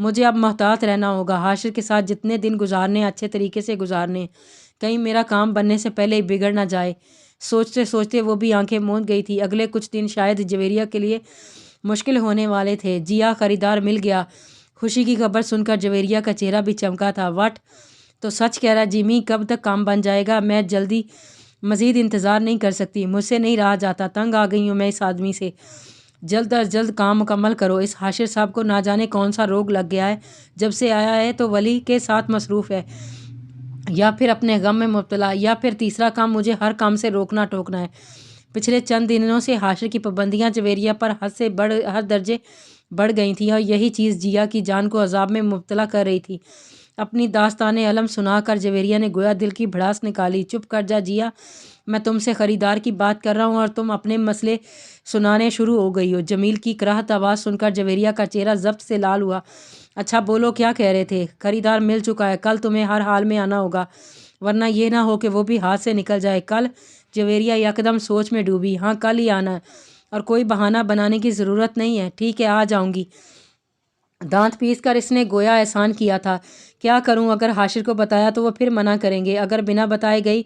مجھے اب محتاط رہنا ہوگا، حاشر کے ساتھ جتنے دن گزارنے اچھے طریقے سے گزارنے، کہیں میرا کام بننے سے پہلے ہی بگڑ نہ جائے۔ سوچتے سوچتے وہ بھی آنکھیں موند گئی تھی۔ اگلے کچھ دن شاید جویریہ کے لیے مشکل ہونے والے تھے۔ جیا خریدار مل گیا۔ خوشی کی خبر سن کر جویریہ کا چہرہ بھی چمکا تھا۔ وٹ تو سچ کہہ رہا جیمی، کب تک کام بن جائے گا؟ میں جلدی مزید انتظار نہیں کر سکتی، مجھ سے نہیں رہا جاتا، تنگ آ گئی ہوں میں اس آدمی سے۔ جلد از جلد کام مکمل کرو۔ اس حاشر صاحب کو نہ جانے کون سا روگ لگ گیا ہے، جب سے آیا ہے تو ولی کے ساتھ مصروف ہے، یا پھر اپنے غم میں مبتلا، یا پھر تیسرا کام مجھے ہر کام سے روکنا ٹوکنا ہے۔ پچھلے چند دنوں سے حاشر کی پابندیاں جویریہ پر حد درجے بڑھ گئی تھیں، اور یہی چیز جیا کی جان کو عذاب میں مبتلا کر رہی تھی۔ اپنی داستان علم سنا کر جویریہ نے گویا دل کی بھڑاس نکالی۔ چپ کر جا جیا، میں تم سے خریدار کی بات کر رہا ہوں اور تم اپنے مسئلے سنانے شروع ہو گئی ہو۔ جمیل کی کراہت آواز سن کر جویریہ کا چہرہ ضبط سے لال ہوا۔ اچھا بولو، کیا کہہ رہے تھے؟ خریدار مل چکا ہے، کل تمہیں ہر حال میں آنا ہوگا، ورنہ یہ نہ ہو کہ وہ بھی ہاتھ سے نکل جائے۔ کل؟ جویریہ یکدم سوچ میں ڈوبی۔ ہاں کل ہی آنا ہے، اور کوئی بہانہ بنانے کی ضرورت نہیں ہے۔ ٹھیک ہے، آ جاؤں گی۔ دانت پیس کر اس نے گویا احسان کیا تھا۔ کیا کروں؟ اگر حاشر کو بتایا تو وہ پھر منع کریں گے، اگر بنا بتائے گئی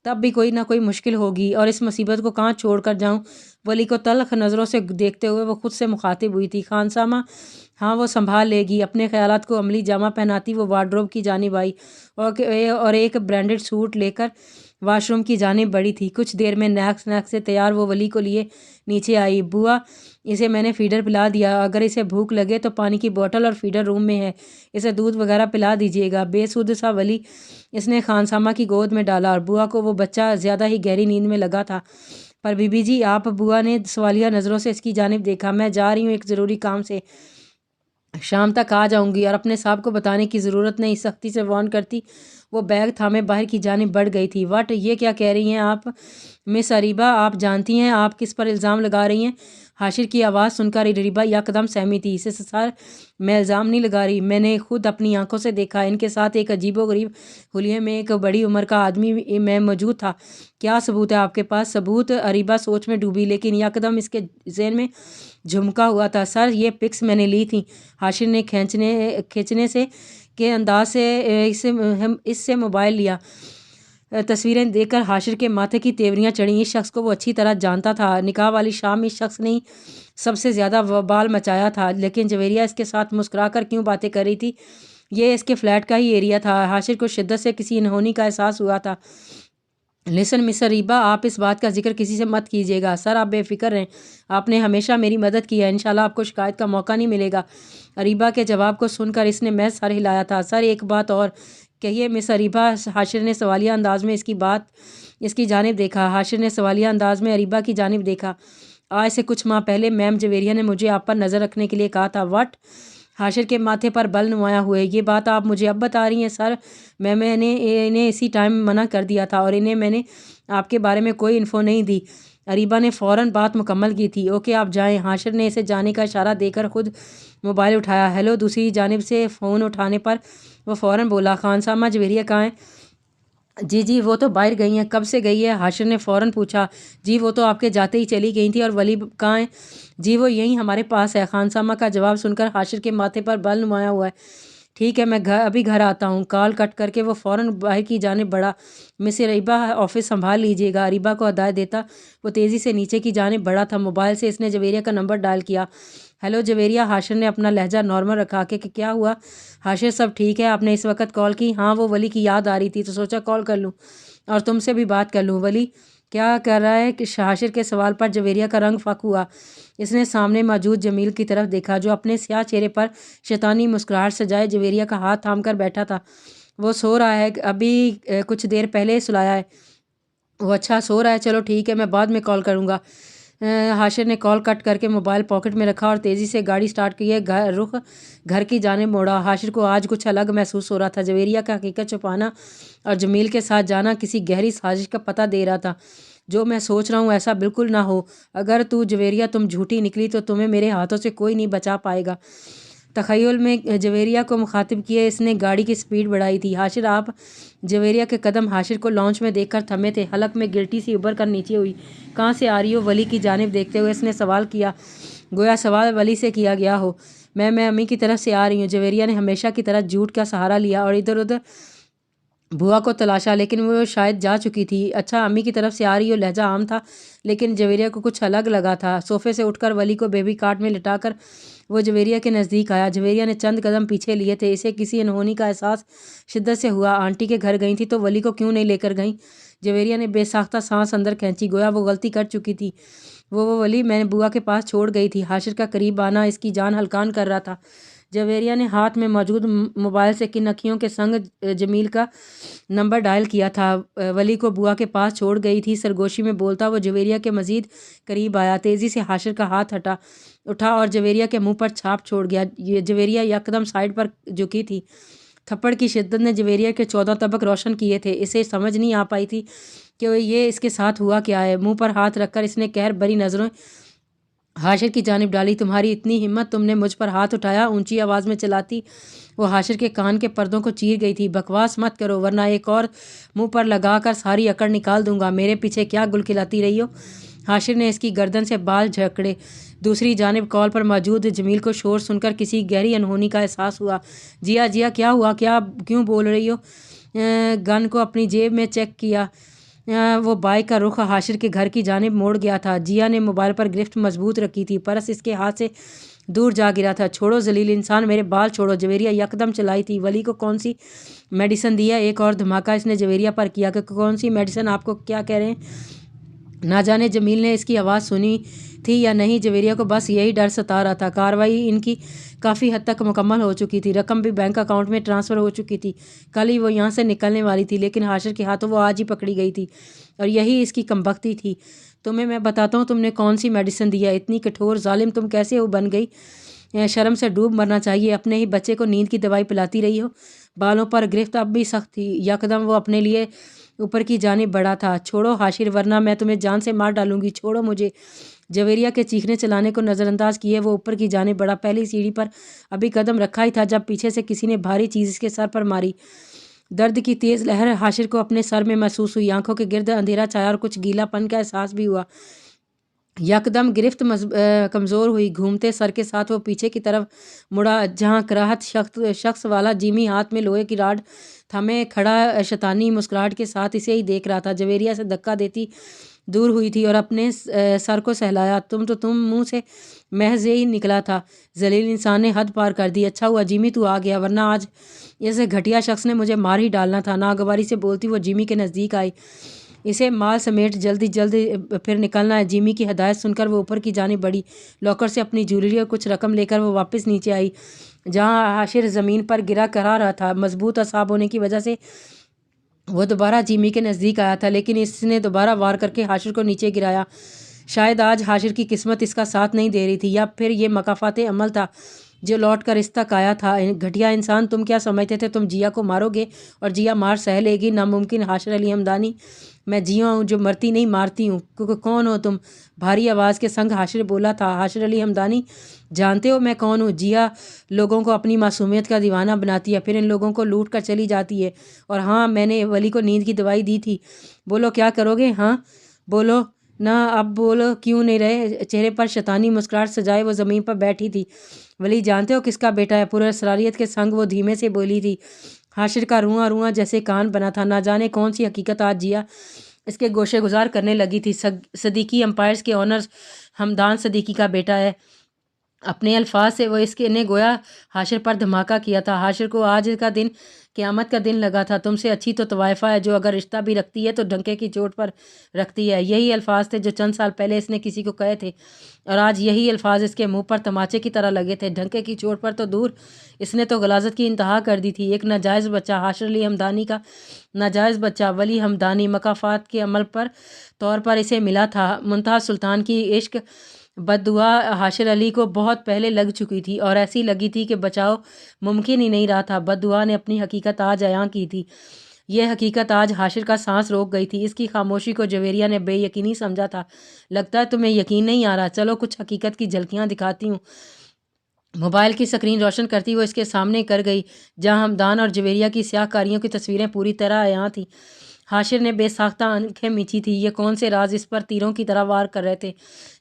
تب بھی کوئی نہ کوئی مشکل ہوگی، اور اس مصیبت کو کہاں چھوڑ کر جاؤں؟ ولی کو تلخ نظروں سے دیکھتے ہوئے وہ خود سے مخاطب ہوئی تھی۔ خانسامہ؟ ہاں، وہ سنبھال لے گی۔ اپنے خیالات کو عملی جامہ پہناتی وہ وارڈروب کی جانب آئی اور ایک برانڈڈ سوٹ لے کر واش روم کی جانب بڑھی تھی۔ کچھ دیر میں نیک سے تیار وہ ولی کو لیے نیچے آئی۔ بوا، اسے میں نے فیڈر پلا دیا، اگر اسے بھوک لگے تو پانی کی بوتل اور فیڈر روم میں ہے، اسے دودھ وغیرہ پلا دیجیے گا۔ بے سود سا ولی اس نے خانسامہ کی گود میں ڈالا، اور بوا کو وہ بچہ زیادہ ہی گہری نیند میں لگا تھا۔ پر بی بی جی آپ؟ بوا نے سوالیہ نظروں سے اس کی جانب دیکھا۔ میں جا رہی ہوں ایک ضروری کام سے، شام تک آ جاؤں گی، اور اپنے صاحب کو بتانے کی ضرورت نہیں، سختی سے وارن کرتی وہ بیگ تھامے باہر کی جانب بڑھ گئی تھی۔ وٹ، یہ کیا کہہ رہی ہیں آپ؟ مس اریبہ، آپ جانتی ہیں آپ کس پر الزام لگا رہی ہیں؟ حاشر کی آواز سن کر اریبہ یکدم سہمی تھی۔ سر، میں الزام نہیں لگا رہی، میں نے خود اپنی آنکھوں سے دیکھا، ان کے ساتھ ایک عجیب و غریب حلیے میں ایک بڑی عمر کا آدمی میں موجود تھا۔ کیا ثبوت ہے آپ کے پاس؟ ثبوت؟ اریبہ سوچ میں ڈوبی، لیکن یکدم اس کے ذہن میں جھمکا ہوا تھا۔ سر، یہ پکس میں نے لی تھیں۔ حاشر نے کھینچنے سے کے انداز سے اس سے موبائل لیا۔ تصویریں دیکھ کر حاشر کے ماتھے کی تیوریاں چڑھیں۔ اس شخص کو وہ اچھی طرح جانتا تھا۔ نکاح والی شام اس شخص نے سب سے زیادہ وبال مچایا تھا، لیکن جویریہ اس کے ساتھ مسکرا کر کیوں باتیں کر رہی تھی؟ یہ اس کے فلیٹ کا ہی ایریا تھا۔ حاشر کو شدت سے کسی انہونی کا احساس ہوا تھا۔ لسن مس اریبہ، آپ اس بات کا ذکر کسی سے مت کیجیے گا۔ سر، آپ بے فکر رہیں، آپ نے ہمیشہ میری مدد کی ہے، انشاءاللہ آپ کو شکایت کا موقع نہیں ملے گا۔ اریبہ کے جواب کو سن کر اس نے محض سر ہلایا تھا۔ سر، ایک بات اور کہیے مس اریبہ۔ حاشر نے سوالیہ انداز میں اس کی جانب دیکھا۔ حاشر نے سوالیہ انداز میں اریبہ کی جانب دیکھا۔ آج سے کچھ ماہ پہلے میم جویریہ نے مجھے آپ پر نظر رکھنے کے لیے کہا تھا۔ وٹ؟ حاشر کے ماتھے پر بل نمایاں ہوئے۔ یہ بات آپ مجھے اب بتا رہی ہیں؟ سر، میں نے انہیں اسی ٹائم منع کر دیا تھا، اور انہیں میں نے آپ کے بارے میں کوئی انفو نہیں دی۔ اریبہ نے فوراً بات مکمل کی تھی۔ اوکے، آپ جائیں۔ حاشر نے اسے جانے کا اشارہ دے کر خود موبائل اٹھایا۔ ہیلو۔ دوسری جانب سے فون اٹھانے پر وہ فوراً بولا، خانسامہ جویریہ کہاں ہیں؟ جی وہ تو باہر گئی ہیں۔ کب سے گئی ہے؟ حاشر نے فوراً پوچھا۔ جی وہ تو آپ کے جاتے ہی چلی گئی تھی۔ اور ولی کہاں ہیں؟ جی وہ یہیں ہمارے پاس ہے۔ خانسامہ کا جواب سن کر حاشر کے ماتھے پر بل نمایاں ہوا ہے۔ ٹھیک ہے، میں ابھی گھر آتا ہوں۔ کال کٹ کر کے وہ فوراً باہر کی جانب بڑھا۔ مس اریبہ، آفس سنبھال لیجیے گا۔ اریبہ کو ہدایت دیتا وہ تیزی سے نیچے کی جانب بڑھا تھا۔ موبائل سے اس نے جویریہ کا نمبر ڈائل کیا۔ ہیلو جویریہ۔ حاشر نے اپنا لہجہ نارمل رکھا کہ کیا ہوا حاشر؟ سب ٹھیک ہے؟ آپ نے اس وقت کال کی؟ ہاں، وہ ولی کی یاد آ رہی تھی تو سوچا کال کر لوں اور تم سے بھی بات کر لوں۔ ولی کیا کر رہا ہے؟ حاشر کے سوال پر جویریہ کا رنگ فک ہوا۔ اس نے سامنے موجود جمیل کی طرف دیکھا، جو اپنے سیاہ چہرے پر شیطانی مسکراہٹ سجائے جویریہ کا ہاتھ تھام کر بیٹھا تھا۔ وہ سو رہا ہے؟ ابھی کچھ دیر پہلے سلایا ہے۔ وہ اچھا سو رہا ہے، چلو ٹھیک ہے، میں بعد میں کال کروں گا۔ حاشر نے کال کٹ کر کے موبائل پاکٹ میں رکھا اور تیزی سے گاڑی سٹارٹ کیے رخ گھر کی جانب موڑا۔ حاشر کو آج کچھ الگ محسوس ہو رہا تھا۔ جویریہ کا حقیقت چھپانا اور جمیل کے ساتھ جانا کسی گہری سازش کا پتہ دے رہا تھا۔ جو میں سوچ رہا ہوں ایسا بالکل نہ ہو۔ اگر جویریہ تم جھوٹی نکلی تو تمہیں میرے ہاتھوں سے کوئی نہیں بچا پائے گا۔ تخیل میں جویریہ کو مخاطب کیے اس نے گاڑی کی سپیڈ بڑھائی تھی۔ حاشر آپ؟ جویریہ کے قدم حاشر کو لانچ میں دیکھ کر تھمے تھے۔ حلق میں گلٹی سی ابھر کر نیچے ہوئی۔ کہاں سے آ رہی ہو؟ ولی کی جانب دیکھتے ہوئے اس نے سوال کیا، گویا سوال ولی سے کیا گیا ہو۔ میں امی کی طرف سے آ رہی ہوں۔ جویریہ نے ہمیشہ کی طرح جھوٹ کا سہارا لیا اور ادھر ادھر بوا کو تلاشا، لیکن وہ شاید جا چکی تھی۔ اچھا امی کی طرف سے آ رہی ہو لہجہ عام تھا، لیکن جویریہ کو کچھ الگ لگا تھا۔ صوفے سے اٹھ کر ولی کو بیبی کارٹ میں لٹا کر وہ جویریہ کے نزدیک آیا۔ جویریہ نے چند قدم پیچھے لیے تھے۔ اسے کسی انہونی کا احساس شدت سے ہوا۔ آنٹی کے گھر گئی تھی تو ولی کو کیوں نہیں لے کر گئیں؟ جویریہ نے بے ساختہ سانس اندر کھینچی، گویا وہ غلطی کر چکی تھی۔ وہ ولی میں نے بوا کے پاس چھوڑ گئی تھی۔ حاشر کا قریب آنا اس کی جان ہلکان کر رہا تھا۔ جویریہ نے ہاتھ میں موجود موبائل سے کن اکھیوں کے سنگ جمیل کا نمبر ڈائل کیا تھا۔ ولی کو بوا کے پاس چھوڑ گئی تھی، سرگوشی میں بولتا وہ جویریہ کے مزید قریب آیا۔ تیزی سے حاشر کا ہاتھ اٹھا اور جویریہ کے منہ پر چھاپ چھوڑ گیا۔ جویریہ یکدم سائڈ پر جھکی تھی۔ تھپڑ کی شدت نے جویریہ کے 14 طبق روشن کیے تھے۔ اسے سمجھ نہیں آ پائی تھی کہ یہ اس کے ساتھ ہوا کیا ہے۔ منہ پر ہاتھ رکھ کر اس نے قہر بھری نظریں حاشر کی جانب ڈالی۔ تمہاری اتنی ہمت، تم نے مجھ پر ہاتھ اٹھایا؟ اونچی آواز میں چلاتی وہ حاشر کے کان کے پردوں کو چیر گئی تھی۔ بکواس مت کرو ورنہ ایک اور منہ پر لگا کر ساری اکڑ نکال دوں گا۔ میرے پیچھے کیا گل کھلاتی رہی ہو؟ حاشر نے اس کی گردن سے بال جھکڑے۔ دوسری جانب کال پر موجود جمیل کو شور سن کر کسی گہری انہونی کا احساس ہوا۔ جیا کیا ہوا؟ کیوں بول رہی ہو؟ گن کو اپنی جیب میں چیک کیا۔ وہ بائک کا رخ حاشر کے گھر کی جانب موڑ گیا تھا۔ جیا نے موبائل پر گرفت مضبوط رکھی تھی، پرس اس کے ہاتھ سے دور جا گرا تھا۔ چھوڑو ذلیل انسان، میرے بال چھوڑو۔ جویریہ یکدم چلائی تھی۔ ولی کو کون سی میڈیسن دی ہے؟ ایک اور دھماکہ اس نے جویریہ پر کیا کہ کون سی میڈیسن؟ آپ کو کیا کہہ رہے ہیں؟ نہ جانے جمیل نے اس کی آواز سنی تھی یا نہیں، جویریہ کو بس یہی ڈر ستا رہا تھا۔ کارروائی ان کی کافی حد تک مکمل ہو چکی تھی، رقم بھی بینک اکاؤنٹ میں ٹرانسفر ہو چکی تھی۔ کل ہی وہ یہاں سے نکلنے والی تھی، لیکن حاشر کے ہاتھوں وہ آج ہی پکڑی گئی تھی اور یہی اس کی کمبختی تھی۔ تمہیں میں بتاتا ہوں تم نے کون سی میڈیسن دی ہے۔ اتنی کٹھور ظالم تم کیسے بن گئی؟ شرم سے ڈوب مرنا چاہیے۔ اپنے ہی بچے کو نیند کی دوائی پلاتی رہی ہو۔ بالوں پر گرفت اب بھی سخت تھی۔ یکدم وہ اپنے لیے اوپر کی جانب بڑھا تھا۔ چھوڑو حاشر ورنہ میں تمہیں جان سے مار ڈالوں گی، چھوڑو مجھے۔ جویریہ کے چیخنے چلانے کو نظر انداز کیے وہ اوپر کی جانب بڑھا۔ پہلی سیڑھی پر ابھی قدم رکھا ہی تھا جب پیچھے سے کسی نے بھاری چیز اس کے سر پر ماری۔ درد کی تیز لہر حاشر کو اپنے سر میں محسوس ہوئی۔ آنکھوں کے گرد اندھیرا چھایا اور کچھ گیلا پن کا احساس بھی ہوا۔ یکدم گرفت کمزور ہوئی۔ گھومتے سر کے ساتھ وہ پیچھے کی طرف مڑا جہاں کراہت شخص والا جیمی ہاتھ میں لوہے کی راڈ تھامے کھڑا شیطانی مسکراہٹ کے ساتھ اسے ہی دیکھ رہا تھا۔ جویریہ سے دھکا دیتی دور ہوئی تھی اور اپنے سر کو سہلایا۔ تم منہ سے محض یہی نکلا تھا۔ ذلیل انسان نے حد پار کر دی۔ اچھا ہوا جیمی تو آ گیا، ورنہ آج ایسے گھٹیا شخص نے مجھے مار ہی ڈالنا تھا۔ ناگواری سے بولتی وہ جیمی کے نزدیک آئی۔ اسے مال سمیٹ جلدی پھر نکلنا ہے۔ جیمی کی ہدایت سن کر وہ اوپر کی جانب بڑھی۔ لاکر سے اپنی جویلری اور کچھ رقم لے کر وہ واپس نیچے آئی جہاں حاشر زمین پر گرا کرا رہا تھا۔ مضبوط اعصاب ہونے کی وجہ سے وہ دوبارہ جیمی کے نزدیک آیا تھا، لیکن اس نے دوبارہ وار کر کے حاشر کو نیچے گرایا۔ شاید آج حاشر کی قسمت اس کا ساتھ نہیں دے رہی تھی، یا پھر یہ مکافات عمل تھا جو لوٹ کر اس تک آیا تھا۔ گھٹیا انسان، تم کیا سمجھتے تھے تم جیا کو مارو گے اور جیا مار سہ لے گی؟ ناممکن۔ حاشر علی ہمدانی، میں جیا ہوں جو مرتی نہیں مارتی ہوں۔ کون ہو تم؟ بھاری آواز کے سنگ حاشر بولا تھا۔ حاشر علی ہمدانی، جانتے ہو میں کون ہوں؟ جیا لوگوں کو اپنی معصومیت کا دیوانہ بناتی ہے، پھر ان لوگوں کو لوٹ کر چلی جاتی ہے۔ اور ہاں، میں نے ولی کو نیند کی دوائی دی تھی۔ بولو کیا کرو گے؟ ہاں بولو نا، اب بولو کیوں نہیں رہے؟ چہرے پر شیطانی مسکراہٹ سجائے وہ زمین پر بیٹھی تھی۔ ولی جانتے ہو کس کا بیٹا ہے؟ پراسراریت کے سنگ وہ دھیمے سے بولی تھی۔ حاشر کا رواں جیسے کان بنا تھا۔ نہ جانے کون سی حقیقت آج جیا اس کے گوشے گزار کرنے لگی تھی۔ صدیقی امپائرز کے اونر ہمدان صدیقی کا بیٹا ہے۔ اپنے الفاظ سے وہ اس نے گویا حاشر پر دھماکہ کیا تھا۔ حاشر کو آج کا دن قیامت کا دن لگا تھا۔ تم سے اچھی تو طوائفہ ہے جو اگر رشتہ بھی رکھتی ہے تو ڈنکے کی چوٹ پر رکھتی ہے۔ یہی الفاظ تھے جو چند سال پہلے اس نے کسی کو کہے تھے، اور آج یہی الفاظ اس کے منہ پر تماچے کی طرح لگے تھے۔ ڈنکے کی چوٹ پر تو دور، اس نے تو غلاظت کی انتہا کر دی تھی۔ ایک ناجائز بچہ، حاشر علی ہمدانی کا ناجائز بچہ ولی ہمدانی، مکافات کے عمل پر طور پر اسے ملا تھا۔ منتہا سلطان کی عشق بد دعا حاشر علی کو بہت پہلے لگ چکی تھی، اور ایسی لگی تھی کہ بچاؤ ممکن ہی نہیں رہا تھا۔ بد دعا نے اپنی حقیقت آج عیاں کی تھی۔ یہ حقیقت آج حاشر کا سانس روک گئی تھی۔ اس کی خاموشی کو جویریہ نے بے یقینی سمجھا تھا۔ لگتا ہے تمہیں یقین نہیں آ رہا، چلو کچھ حقیقت کی جھلکیاں دکھاتی ہوں۔ موبائل کی سکرین روشن کرتی وہ اس کے سامنے کر گئی جہاں ہمدان اور جویریہ کی سیاہ کاریوں کی تصویریں پوری طرح عیاں تھیں۔ حاشر نے بے ساختہ آنکھیں میچی تھی۔ یہ کون سے راز اس پر تیروں کی طرح وار کر رہے تھے؟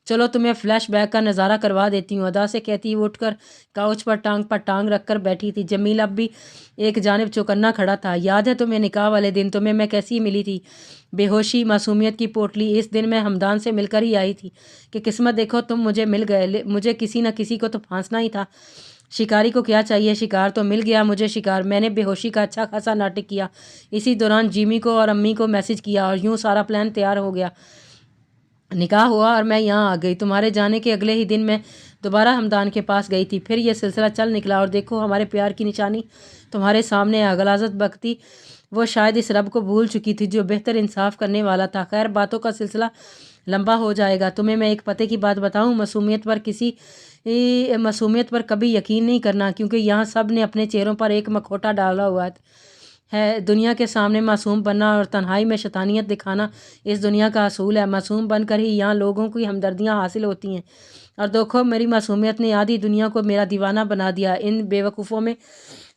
چلو تمہیں فلیش بیک کا نظارہ کروا دیتی ہوں، ادا سے کہتی وہ اٹھ کر کاؤچ پر ٹانگ رکھ کر بیٹھی تھی۔ جمیل اب بھی ایک جانب چوکنا کھڑا تھا۔ یاد ہے تمہیں نکاح والے دن تمہیں میں کیسی ملی تھی؟ بے ہوشی، معصومیت کی پوٹلی۔ اس دن میں ہمدان سے مل کر ہی آئی تھی کہ قسمت دیکھو تم مجھے مل گئے۔ مجھے کسی نہ کسی کو تو پھانسنا ہی تھا۔ شکاری کو کیا چاہیے، شکار تو مل گیا مجھے شکار۔ میں نے بے ہوشی کا اچھا خاصا ناٹک کیا، اسی دوران جیمی کو اور امی کو میسج کیا اور یوں سارا پلان تیار ہو گیا۔ نکاح ہوا اور میں یہاں آ گئی۔ تمہارے جانے کے اگلے ہی دن میں دوبارہ ہمدان کے پاس گئی تھی۔ پھر یہ سلسلہ چل نکلا اور دیکھو ہمارے پیار کی نشانی تمہارے سامنے ہے۔ غلاظت بختی وہ شاید اس رب کو بھول چکی تھی جو بہتر انصاف کرنے والا تھا۔ خیر باتوں کا سلسلہ لمبا ہو جائے گا۔ تمہیں میں ایک پتے کی بات بتاؤں، معصومیت پر کبھی یقین نہیں کرنا، کیونکہ یہاں سب نے اپنے چہروں پر ایک مکھوٹا ڈالا ہوا ہے۔ دنیا کے سامنے معصوم بننا اور تنہائی میں شیطانیت دکھانا اس دنیا کا اصول ہے۔ معصوم بن کر ہی یہاں لوگوں کی ہمدردیاں حاصل ہوتی ہیں، اور دیکھو میری معصومیت نے آدھی دنیا کو میرا دیوانہ بنا دیا۔ ان بے وقوفوں میں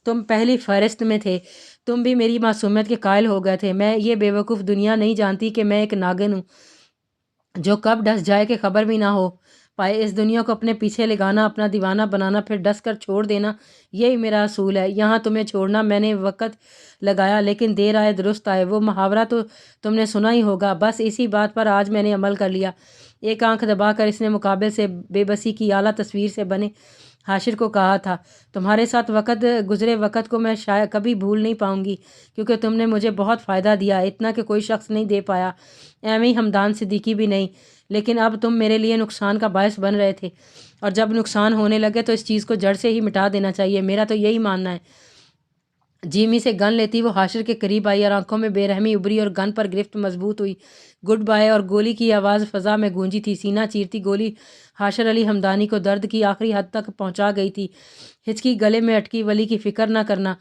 تم پہلی فہرست میں تھے۔ تم بھی میری معصومیت کے قائل ہو گئے تھے۔ میں یہ بے وقوف دنیا نہیں جانتی کہ میں ایک ناگن ہوں جو کب ڈس جائے کہ خبر بھی نہ ہو پائے۔ اس دنیا کو اپنے پیچھے لگانا، اپنا دیوانہ بنانا، پھر ڈس کر چھوڑ دینا، یہی میرا اصول ہے۔ یہاں تمہیں چھوڑنا میں نے وقت لگایا، لیکن دیر آئے درست آئے، وہ محاورہ تو تم نے سنا ہی ہوگا۔ بس اسی بات پر آج میں نے عمل کر لیا۔ ایک آنکھ دبا کر اس نے مقابل سے بے بسی کی اعلیٰ تصویر سے بنے حاشر کو کہا تھا، تمہارے ساتھ گزرے وقت کو میں شاید کبھی بھول نہیں پاؤں گی، کیونکہ تم نے مجھے بہت فائدہ دیا، اتنا کہ کوئی شخص نہیں دے پایا، ایویں ہمدان صدیقی بھی نہیں۔ لیکن اب تم میرے لیے نقصان کا باعث بن رہے تھے، اور جب نقصان ہونے لگے تو اس چیز کو جڑ سے ہی مٹا دینا چاہیے، میرا تو یہی ماننا ہے۔ جیمی سے گن لیتی وہ حاشر کے قریب آئی اور آنکھوں میں بے رحمی ابھری اور گن پر گرفت مضبوط ہوئی۔ گڈ بائے، اور گولی کی آواز فضا میں گونجی تھی۔ سینہ چیرتی گولی حاشر علی حمدانی کو درد کی آخری حد تک پہنچا گئی تھی۔ ہچکی گلے میں اٹکی، ولی کی فکر نہ کرنا،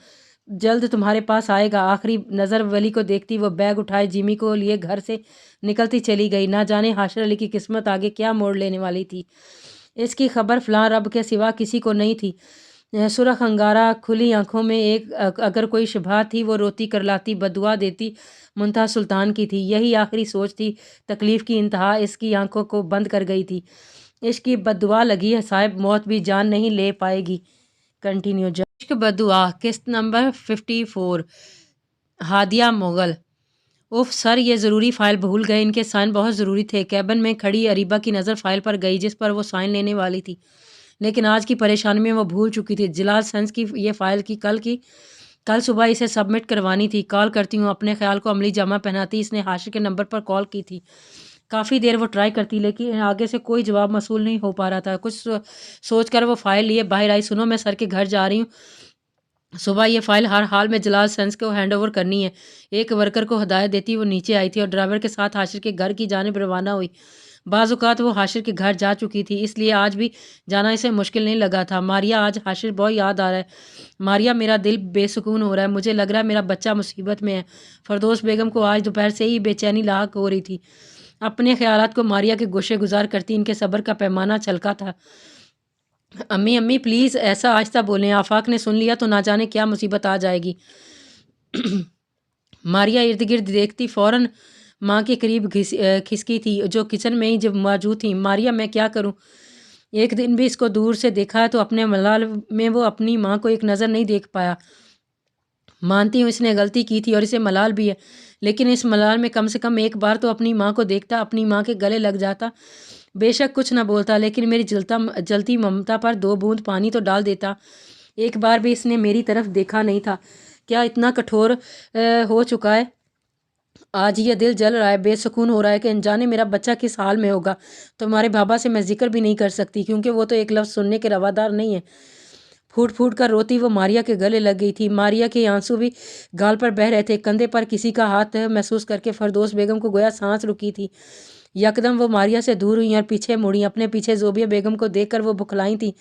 جلد تمہارے پاس آئے گا۔ آخری نظر ولی کو دیکھتی وہ بیگ اٹھائے جیمی کو لیے گھر سے نکلتی چلی گئی۔ نہ جانے حاشر علی کی قسمت آگے کیا موڑ لینے والی تھی، اس کی خبر فلاں رب کے سوا کسی کو نہیں تھی۔ سرخ انگارہ کھلی آنکھوں میں اگر کوئی شبہ تھی وہ روتی کرلاتی بددعا دیتی منتہا سلطان کی تھی۔ یہی آخری سوچ تھی۔ تکلیف کی انتہا اس کی آنکھوں کو بند کر گئی تھی۔ عشق کی بددعا لگی ہے صاحب، موت بھی جان نہیں لے پائے گی۔ کنٹینیو۔ عشق بددعا، قسط نمبر 54۔ ہادیہ مغل۔ اف سر، یہ ضروری فائل بھول گئے، ان کے سائن بہت ضروری تھے۔ کیبن میں کھڑی اریبہ کی نظر فائل پر گئی جس پر وہ سائن لینے والی تھی، لیکن آج کی پریشانی میں وہ بھول چکی تھی۔ جلال سینس کی یہ فائل کل صبح اسے سبمٹ کروانی تھی۔ کال کرتی ہوں، اپنے خیال کو عملی جامہ پہناتی اس نے حاشر کے نمبر پر کال کی تھی۔ کافی دیر وہ ٹرائی کرتی، لیکن آگے سے کوئی جواب موصول نہیں ہو پا رہا تھا۔ کچھ سوچ کر وہ فائل لیے باہر آئی۔ سنو، میں سر کے گھر جا رہی ہوں، صبح یہ فائل ہر حال میں جلال سینس کو ہینڈ اوور کرنی ہے۔ ایک ورکر کو ہدایت دیتی وہ نیچے آئی تھی اور ڈرائیور کے ساتھ حاشر کے گھر کی جانب روانہ ہوئی۔ بعض اوقات وہ حاشر کے گھر جا چکی تھی، اس لیے آج بھی جانا اسے مشکل نہیں لگا تھا۔ ماریا، آج حاشر بہت یاد آ رہا ہے۔ ماریا، میرا دل بے سکون ہو رہا ہے، مجھے لگ رہا ہے میرا بچہ مصیبت میں ہے۔ فردوس بیگم کو آج دوپہر سے ہی بے چینی لاحق ہو رہی تھی۔ اپنے خیالات کو ماریا کے گوشے گزار کرتی ان کے صبر کا پیمانہ چھلکا تھا۔ امی پلیز ایسا آہستہ بولیں، آفاق نے سن لیا تو نہ جانے کیا مصیبت آ جائے گی۔ ماریا ارد گرد دیکھتی فوراً ماں کے قریب کھسکی تھی جو کچن میں ہی جب موجود تھی۔ ماریا، میں کیا کروں؟ ایک دن بھی اس کو دور سے دیکھا ہے تو اپنے ملال میں وہ اپنی ماں کو ایک نظر نہیں دیکھ پایا۔ مانتی ہوں اس نے غلطی کی تھی اور اسے ملال بھی ہے، لیکن اس ملال میں کم سے کم ایک بار تو اپنی ماں کو دیکھتا، اپنی ماں کے گلے لگ جاتا، بے شک کچھ نہ بولتا، لیکن میری جلتی ممتا پر 2 بوند پانی تو ڈال دیتا۔ ایک بار بھی اس نے میری طرف دیکھا نہیں تھا۔ کیا اتنا کٹھور ہو چکا ہے؟ آج یہ دل جل رہا ہے، بے سکون ہو رہا ہے کہ انجانے میرا بچہ کس حال میں ہوگا۔ تمہارے بابا سے میں ذکر بھی نہیں کر سکتی، کیونکہ وہ تو ایک لفظ سننے کے روادار نہیں ہے۔ پھوٹ پھوٹ کر روتی وہ ماریا کے گلے لگ گئی تھی۔ ماریا کے آنسو بھی گال پر بہہ رہے تھے۔ کندھے پر کسی کا ہاتھ محسوس کر کے فردوس بیگم کو گویا سانس رکی تھی۔ یکدم وہ ماریا سے دور ہوئیں اور پیچھے مڑیں۔ اپنے پیچھے زوبیہ بیگم کو دیکھ کر وہ بکھلائی تھیں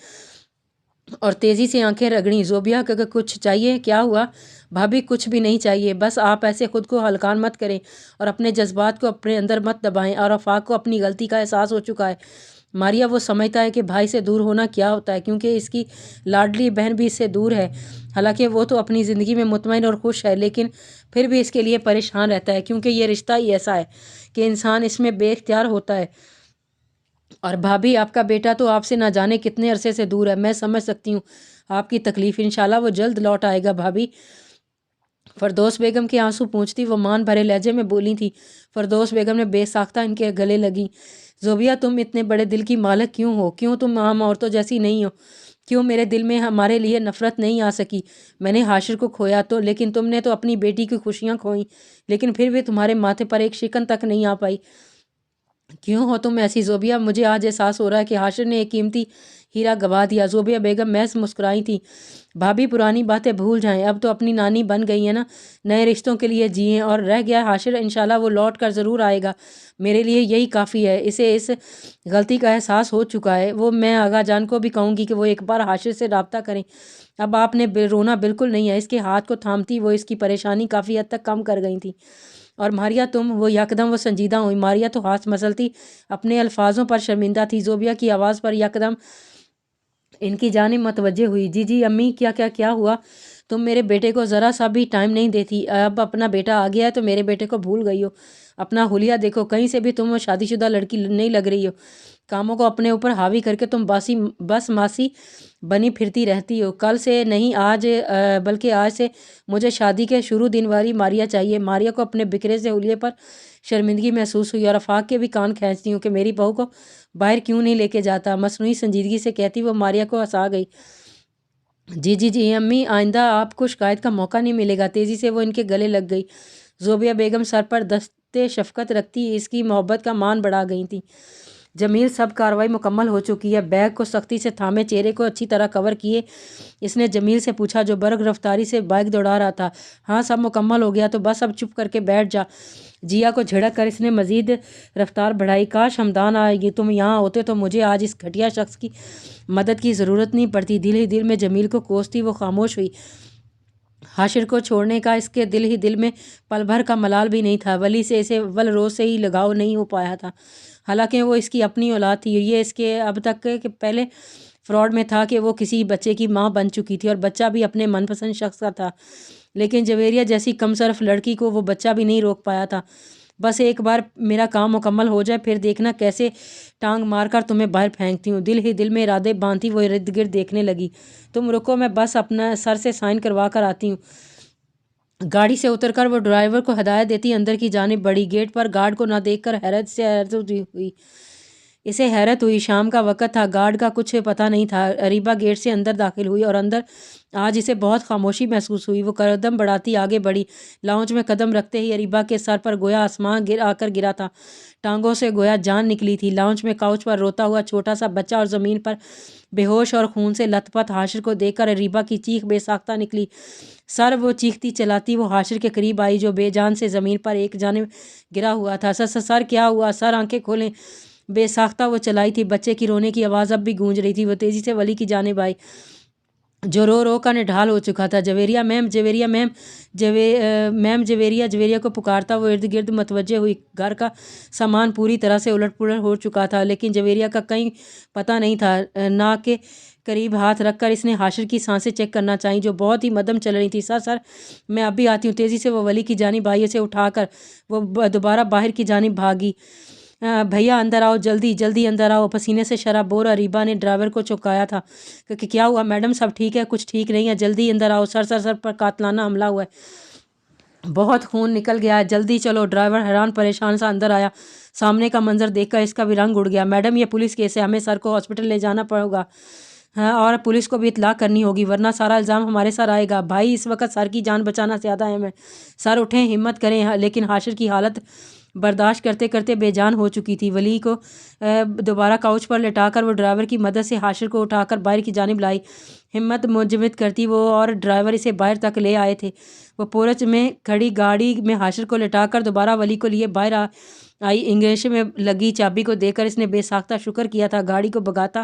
اور تیزی سے آنکھیں رگڑیں۔ زوبیہ، کچھ چاہیے؟ کیا ہوا؟ بھابھی، کچھ بھی نہیں چاہیے، بس آپ ایسے خود کو ہلکان مت کریں اور اپنے جذبات کو اپنے اندر مت دبائیں۔ اور آفاق کو اپنی غلطی کا احساس ہو چکا ہے۔ ماریا، وہ سمجھتا ہے کہ بھائی سے دور ہونا کیا ہوتا ہے، کیونکہ اس کی لاڈلی بہن بھی اس سے دور ہے۔ حالانکہ وہ تو اپنی زندگی میں مطمئن اور خوش ہے، لیکن پھر بھی اس کے لیے پریشان رہتا ہے، کیونکہ یہ رشتہ ہی ایسا ہے کہ انسان اس میں بے اختیار ہوتا ہے۔ اور بھابھی، آپ کا بیٹا تو آپ سے نہ جانے کتنے عرصے سے دور ہے، میں سمجھ سکتی ہوں آپ کی تکلیف، انشاءاللہ وہ جلد لوٹ آئے گا بھابھی۔ فردوس بیگم کے آنسو پونچھتی وہ مان بھرے لہجے میں بولی تھی۔ فردوس بیگم نے بے ساختہ ان کے گلے لگی۔ زوبیہ، تم اتنے بڑے دل کی مالک کیوں ہو؟ کیوں تم عام عورتوں جیسی نہیں ہو؟ کیوں میرے دل میں ہمارے لیے نفرت نہیں آ سکی؟ میں نے حاشر کو کھویا تو، لیکن تم نے تو اپنی بیٹی کی خوشیاں کھوئیں، لیکن پھر بھی تمہارے ماتھے پر ایک شکن تک نہیں آ پائی۔ کیوں ہو تم ایسی زوبیہ؟ مجھے آج احساس ہو رہا ہے کہ حاشر نے ایک قیمتی ہیرا گوا دیا۔ زوبیہ بیگم محض مسکرائی تھی۔ بھابھی، پرانی باتیں بھول جائیں، اب تو اپنی نانی بن گئی ہیں نا، نئے رشتوں کے لیے جئیں۔ اور رہ گیا حاشر، انشاءاللہ وہ لوٹ کر ضرور آئے گا، میرے لیے یہی کافی ہے۔ اسے اس غلطی کا احساس ہو چکا ہے، میں آغا جان کو بھی کہوں گی کہ وہ ایک بار حاشر سے رابطہ کریں۔ اب آپ نے رونا بالکل نہیں ہے۔ اس کے ہاتھ کو تھامتی وہ اس کی پریشانی کافی حد تک کم کر گئی تھی۔ اور ماریا تم، وہ یکدم وہ سنجیدہ ہوئی۔ ماریا تو ہاتھ مسلتی اپنے الفاظوں پر شرمندہ تھی۔ زوبیہ کی آواز پر یکدم ان کی جانب متوجہ ہوئی۔ جی جی امی، کیا ہوا؟ تم میرے بیٹے کو ذرا سا بھی ٹائم نہیں دیتی۔ اب اپنا بیٹا آ گیا ہے تو میرے بیٹے کو بھول گئی ہو؟ اپنا حلیہ دیکھو، کہیں سے بھی تم شادی شدہ لڑکی نہیں لگ رہی ہو۔ کاموں کو اپنے اوپر حاوی کر کے تم بس ماسی بنی پھرتی رہتی ہو۔ کل سے نہیں، بلکہ آج سے مجھے شادی کے شروع دن والی ماریا چاہیے۔ ماریا کو اپنے بکھرے سے حلیے پر شرمندگی محسوس ہوئی اور آفاق کے بھی کان کھینچتی ہوں کہ میری بہو کو باہر کیوں نہیں لے کے جاتا، مصنوعی سنجیدگی سے کہتی وہ ماریا کو ہنسا گئی۔ جی امی، آئندہ آپ کو شکایت کا موقع نہیں ملے گا۔ تیزی سے وہ ان کے گلے لگ گئی۔ زوبیہ بیگم سر پر دستے شفقت رکھتی اس کی محبت کا مان بڑھا گئی تھیں۔ جمیل، سب کاروائی مکمل ہو چکی ہے۔ بیگ کو سختی سے تھامے، چہرے کو اچھی طرح کور کیے اس نے جمیل سے پوچھا جو برق رفتاری سے بائک دوڑا رہا تھا۔ ہاں، سب مکمل ہو گیا، تو بس اب چپ کر کے بیٹھ جا۔ جیا کو جھڑک کر اس نے مزید رفتار بڑھائی۔ کاش ہمدان آئے، تم یہاں ہوتے تو مجھے آج اس گھٹیا شخص کی مدد کی ضرورت نہیں پڑتی۔ دل ہی دل میں جمیل کو کوستی وہ خاموش ہوئی۔ حاشر کو چھوڑنے کا اس کے دل ہی دل میں پل بھر کا ملال بھی نہیں تھا۔ ولی سے اسے اول روز سے ہی لگاؤ نہیں ہو پایا تھا، حالانکہ وہ اس کی اپنی اولاد تھی۔ یہ اس کے اب تک کے پہلے فراڈ میں تھا کہ وہ کسی بچے کی ماں بن چکی تھی اور بچہ بھی اپنے من پسند شخص کا تھا، لیکن جویریہ جیسی کمصرف لڑکی کو وہ بچہ بھی نہیں روک پایا تھا۔ بس ایک بار میرا کام مکمل ہو جائے، پھر دیکھنا کیسے ٹانگ مار کر تمہیں باہر پھینکتی ہوں۔ دل ہی دل میں ارادے باندھتی وہ ارد گرد دیکھنے لگی۔ تم رکو، میں بس اپنا سر سے سائن کروا کر آتی ہوں۔ گاڑی سے اتر کر وہ ڈرائیور کو ہدایت دیتی اندر کی جانب بڑھی۔ گیٹ پر گارڈ کو نہ دیکھ کر اسے حیرت ہوئی۔ شام کا وقت تھا، گارڈ کا کچھ پتہ نہیں تھا۔ اریبہ گیٹ سے اندر داخل ہوئی اور اندر آج اسے بہت خاموشی محسوس ہوئی۔ وہ قدم بڑھاتی آگے بڑھی۔ لاؤنج میں قدم رکھتے ہی اریبہ کے سر پر گویا آسمان آ کر گرا تھا، ٹانگوں سے گویا جان نکلی تھی۔ لاؤنج میں کاؤچ پر روتا ہوا چھوٹا سا بچہ اور زمین پر بے ہوش اور خون سے لت پت حاشر کو دیکھ کر اریبہ کی چیخ بے ساختہ نکلی۔ سر وہ چیختی چلاتی وہ حاشر کے قریب آئی جو بے جان سے زمین پر ایک جانب گرا ہوا تھا۔ سر کیا ہوا؟ سر آنکھیں کھولیں۔ بے ساختہ وہ چلائی تھی۔ بچے کی رونے کی آواز اب بھی گونج رہی تھی۔ وہ تیزی سے ولی کی جانب آئی جو رو رو کر نڈھال ہو چکا تھا۔ جویریہ میم، جویریہ میم، جویریہ کو پکارتا وہ ارد گرد متوجہ ہوئی۔ گھر کا سامان پوری طرح سے الٹ پلٹ ہو چکا تھا، لیکن جویریہ کا کہیں پتہ نہیں تھا۔ ناک کے قریب ہاتھ رکھ کر اس نے حاشر کی سانسیں چیک کرنا چاہی جو بہت ہی مدھم چل رہی تھی۔ سر میں اب بھی آتی ہوں۔ تیزی سے وہ ولی کی جانب آئی، اسے اٹھا کر وہ دوبارہ باہر کی جانب بھاگی۔ بھیا اندر آؤ، جلدی اندر آؤ۔ پسینے سے شرابور اریبہ نے ڈرائیور کو چوکایا تھا کہ کیا ہوا میڈم، سب ٹھیک ہے؟ کچھ ٹھیک نہیں ہے، جلدی اندر آؤ۔ سر پر قاتلانہ حملہ ہوا ہے، بہت خون نکل گیا ہے، جلدی چلو۔ ڈرائیور حیران پریشان سا اندر آیا۔ سامنے کا منظر دیکھ کر اس کا بھی رنگ اڑ گیا۔ میڈم، یہ پولیس کیس ہے، ہمیں سر کو ہاسپٹل لے جانا پڑے گا اور پولیس کو بھی اطلاع کرنی ہوگی، ورنہ سارا الزام ہمارے سر آئے گا۔ بھائی، اس وقت سر کی جان بچانا زیادہ اہم ہے۔ سر اٹھیں، ہمت کریں۔ لیکن حاشر کی حالت برداشت کرتے کرتے بے جان ہو چکی تھی۔ ولی کو دوبارہ کاؤچ پر لٹا کر وہ ڈرائیور کی مدد سے حاشر کو اٹھا کر باہر کی جانب لائی۔ ہمت مجمد کرتی وہ اور ڈرائیور اسے باہر تک لے آئے تھے۔ وہ پورچ میں کھڑی گاڑی میں حاشر کو لٹا کر دوبارہ ولی کو لیے باہر آئی۔ انگریشے میں لگی چابی کو دیکھ کر اس نے بے ساختہ شکر کیا تھا۔ گاڑی کو بھگاتا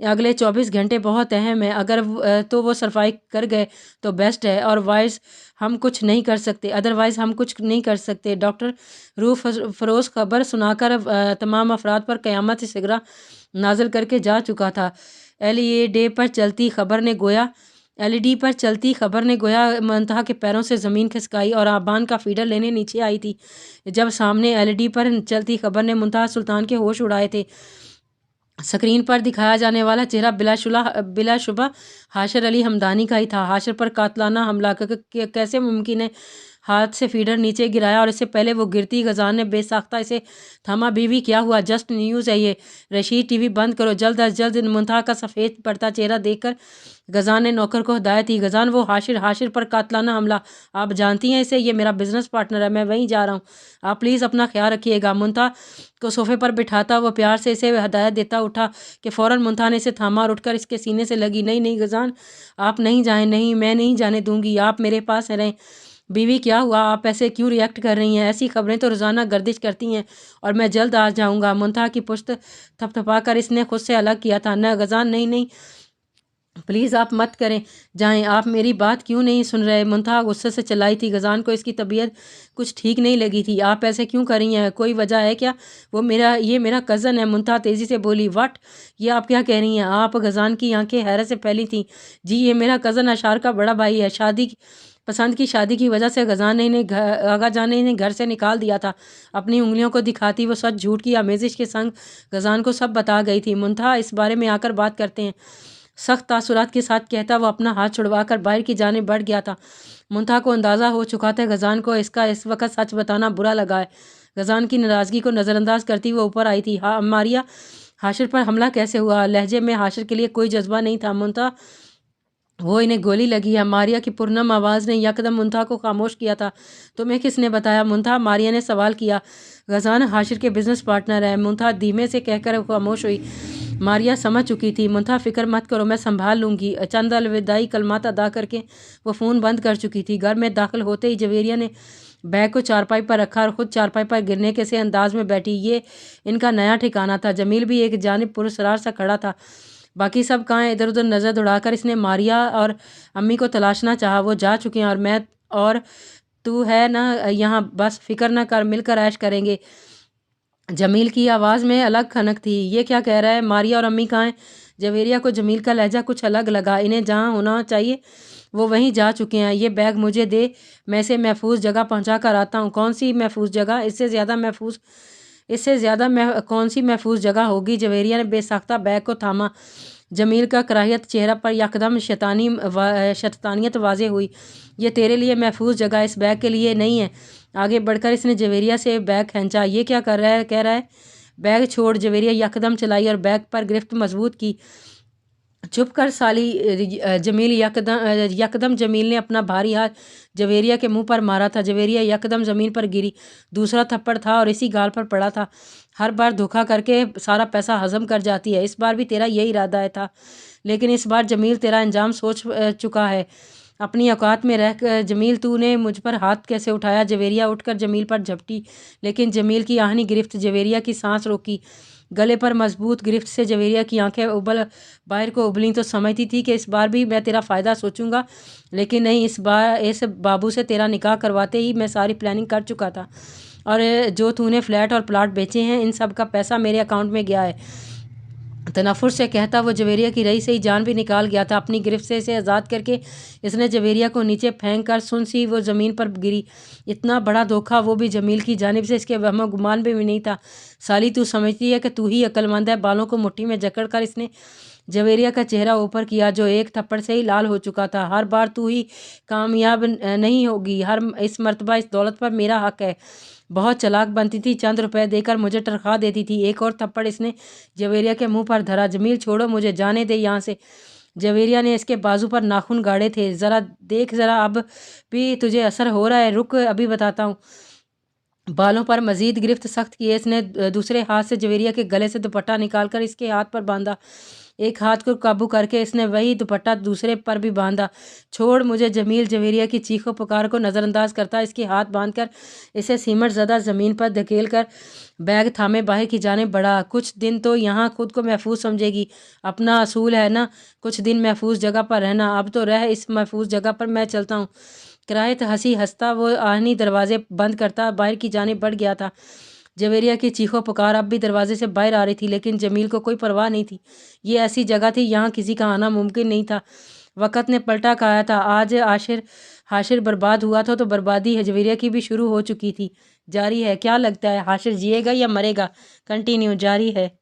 اگلے 24 گھنٹے بہت اہم ہے، اگر تو وہ صفائی کر گئے تو بیسٹ ہے، اور وائز ہم کچھ نہیں کر سکتے، ادروائز ہم کچھ نہیں کر سکتے۔ ڈاکٹر روح فروز خبر سنا کر تمام افراد پر قیامت سے سگرا نازل کر کے جا چکا تھا۔ ایل ای ڈی پر چلتی خبر نے گویا منتہا کے پیروں سے زمین کھسکائی اور آبان کا فیڈر لینے نیچے آئی تھی، جب سامنے ایل ای ڈی پر چلتی خبر نے منتہا سلطان کے ہوش اڑائے تھے۔ اسکرین پر دکھایا جانے والا چہرہ بلا شبہ حاشر علی حمدانی کا ہی تھا۔ حاشر پر قاتلانہ حملہ کیسے ممکن ہے؟ ہاتھ سے فیڈر نیچے گرایا اور اس سے پہلے وہ گرتی غزان نے بے ساختہ اسے تھاما۔ بیوی کیا ہوا؟ جسٹ نیوز ہے یہ۔ رشید ٹی وی بند کرو جلد از جلد۔ منتہا کا سفید پڑتا چہرہ دیکھ کر غزان نے نوکر کو ہدایت دی۔ غزان وہ حاشر پر قاتلانہ حملہ، آپ جانتی ہیں اسے؟ یہ میرا بزنس پارٹنر ہے، میں وہیں جا رہا ہوں، آپ پلیز اپنا خیال رکھیے گا۔ منتہا کو صوفے پر بٹھاتا وہ پیار سے اسے ہدایت دیتا اٹھا کہ فوراً منتہا نے اسے تھاما اور اٹھ کر اس کے سینے سے لگی۔ نہیں غزان، آپ نہیں جائیں، نہیں میں نہیں جانے دوں گی، آپ میرے پاس رہیں۔ بیوی کیا ہوا؟ آپ ایسے کیوں ری ایکٹ کر رہی ہیں؟ ایسی خبریں تو روزانہ گردش کرتی ہیں اور میں جلد آ جاؤں گا۔ منتہا کی پشت تھپتھپا کر اس نے خود سے الگ کیا تھا۔ نہ غزان، نہیں پلیز آپ مت کریں جائیں، آپ میری بات کیوں نہیں سن رہے؟ منتہا غصے سے چلائی تھی۔ غزان کو اس کی طبیعت کچھ ٹھیک نہیں لگی تھی۔ آپ ایسے کیوں کر رہی ہیں؟ کوئی وجہ ہے کیا؟ یہ میرا کزن ہے۔ منتہا تیزی سے بولی۔ واٹ؟ یہ آپ کیا کہہ رہی ہیں آپ؟ غزان کی آنکھیں حیرت سے پھیلی تھیں۔ جی یہ میرا کزن اشار کا بڑا بھائی ہے۔ پسند کی شادی کی وجہ سے آغا جان نے گھر سے نکال دیا تھا۔ اپنی انگلیوں کو دکھاتی وہ سچ جھوٹ کی آمیزش کے سنگ غزان کو سب بتا گئی تھی۔ منتہا اس بارے میں آ کر بات کرتے ہیں، سخت تاثرات کے ساتھ کہتا وہ اپنا ہاتھ چھڑوا کر باہر کی جانب بڑھ گیا تھا۔ منتہا کو اندازہ ہو چکا تھا غزان کو اس کا اس وقت سچ بتانا برا لگا ہے۔ غزان کی ناراضگی کو نظر انداز کرتی وہ اوپر آئی تھی۔ ماریا، حاشر پر حملہ کیسے ہوا؟ لہجے میں حاشر کے لیے کوئی جذبہ نہیں تھا۔ منتہا، وہ انہیں گولی لگی ہے۔ ماریا کی پرنم آواز نے یکدم منتہا کو خاموش کیا تھا۔ تمہیں کس نے بتایا منتہا؟ ماریا نے سوال کیا۔ غزان حاشر کے بزنس پارٹنر ہے، منتہا دھیمے سے کہہ کر خاموش ہوئی۔ ماریا سمجھ چکی تھی۔ منتہا فکر مت کرو، میں سنبھال لوں گی۔ چند الوداعی کلمات ادا کر کے وہ فون بند کر چکی تھی۔ گھر میں داخل ہوتے ہی جویریہ نے بیگ کو چارپائی پر رکھا اور خود چارپائی پر گرنے کے سے انداز میں بیٹھی۔ یہ ان کا نیا ٹھکانہ تھا۔ جمیل بھی ایک جانب پراسرار سا کھڑا تھا۔ باقی سب کہاں؟ ادھر ادھر نظر دوڑا کر اس نے ماریا اور امی کو تلاشنا چاہا۔ وہ جا چکے ہیں اور میں اور تو ہے نا یہاں، بس فکر نہ کر، مل کر عیش کریں گے۔ جمیل کی آواز میں الگ کھنک تھی۔ یہ کیا کہہ رہا ہے؟ ماریا اور امی کہاں ہیں؟ جویریہ کو جمیل کا لہجہ کچھ الگ لگا۔ انہیں جہاں ہونا چاہیے وہ وہیں جا چکے ہیں۔ یہ بیگ مجھے دے، میں اسے محفوظ جگہ پہنچا کر آتا ہوں۔ کون سی محفوظ جگہ؟ اس سے زیادہ کون سی محفوظ جگہ ہوگی؟ جویریہ نے بے ساختہ بیگ کو تھاما۔ جمیل کا کراہیت چہرہ پر یکدم شیطانیت واضح ہوئی۔ یہ تیرے لیے محفوظ جگہ، اس بیگ کے لیے نہیں ہے۔ آگے بڑھ کر اس نے جویریہ سے بیگ کھینچا۔ یہ کیا کہہ رہا ہے؟ بیگ چھوڑ۔ جویریہ یکدم چلائی اور بیگ پر گرفت مضبوط کی۔ چپ کر سالی یکدم جمیل نے اپنا بھاری ہاتھ جویریہ کے منہ پر مارا تھا۔ جویریہ یکدم زمین پر گری۔ دوسرا تھپڑ تھا اور اسی گال پر پڑا تھا۔ ہر بار دھوکہ کر کے سارا پیسہ ہضم کر جاتی ہے، اس بار بھی تیرا یہی ارادہ تھا، لیکن اس بار جمیل تیرا انجام سوچ چکا ہے۔ اپنی اوقات میں رہ کر جمیل، تو نے مجھ پر ہاتھ کیسے اٹھایا؟ جویریہ اٹھ کر جمیل پر جھپٹی، لیکن جمیل کی آہنی گرفت جویریہ کی سانس روکی۔ گلے پر مضبوط گرفت سے جویریہ کی آنکھیں باہر کو ابلیں تو سمجھتی تھی کہ اس بار بھی میں تیرا فائدہ سوچوں گا، لیکن نہیں، اس بابو سے تیرا نکاح کرواتے ہی میں ساری پلاننگ کر چکا تھا، اور جو تو نے فلیٹ اور پلاٹ بیچے ہیں ان سب کا پیسہ میرے اکاؤنٹ میں گیا ہے۔ تنفر سے کہتا وہ جویریہ کی رہی سے ہی جان بھی نکال گیا تھا۔ اپنی گرفت سے اسے آزاد کر کے اس نے جویریہ کو نیچے پھینک کر سن سی وہ زمین پر گری۔ اتنا بڑا دھوکہ، وہ بھی جمیل کی جانب سے، اس کے وہم و گمان بھی نہیں تھا۔ سالی، تو سمجھتی ہے کہ تو ہی عقل مند ہے؟ بالوں کو مٹھی میں جکڑ کر اس نے جویریہ کا چہرہ اوپر کیا جو ایک تھپڑ سے ہی لال ہو چکا تھا۔ ہر بار تو ہی کامیاب نہیں ہوگی، اس مرتبہ اس دولت پر میرا حق ہے۔ بہت چالاک بنتی تھی، چند روپے دے کر مجھے تنخواہ دیتی تھی۔ ایک اور تھپڑ اس نے جویریہ کے منہ پر دھرا۔ جمیل چھوڑو مجھے، جانے دے یہاں سے۔ جویریہ نے اس کے بازو پر ناخن گاڑے تھے۔ ذرا دیکھ، ذرا اب بھی تجھے اثر ہو رہا ہے؟ رک، ابھی بتاتا ہوں۔ بالوں پر مزید گرفت سخت کی اس نے دوسرے ہاتھ سے جویریہ کے گلے سے دوپٹہ نکال کر اس کے ہاتھ پر باندھا۔ ایک ہاتھ کو قابو کر کے اس نے وہی دوپٹہ دوسرے پر بھی باندھا۔ چھوڑ مجھے، جمیل جویریہ کی چیخ و پکار کو نظر انداز کرتا اس کے ہاتھ باندھ کر اسے سیمنٹ زدہ زمین پر دھکیل کر بیگ تھامے باہر کی جانب بڑھا۔ کچھ دن تو یہاں خود کو محفوظ سمجھے گی، اپنا اصول ہے نا، کچھ دن محفوظ جگہ پر رہنا۔ اب تو رہ اس محفوظ جگہ پر، میں چلتا ہوں۔ کرایت ہنسی ہنستا وہ آہنی دروازے بند کرتا باہر کی جانب بڑھ گیا تھا۔ جویریہ کی چیخ و پکار اب بھی دروازے سے باہر آ رہی تھی، لیکن جمیل کو کوئی پرواہ نہیں تھی۔ یہ ایسی جگہ تھی یہاں کسی کا آنا ممکن نہیں تھا۔ وقت نے پلٹا کھایا تھا۔ آج حاشر برباد ہوا تھا تو بربادی جویریہ کی بھی شروع ہو چکی تھی۔ جاری ہے۔ کیا لگتا ہے حاشر جیے گا یا مرے گا؟ کنٹینیو جاری ہے۔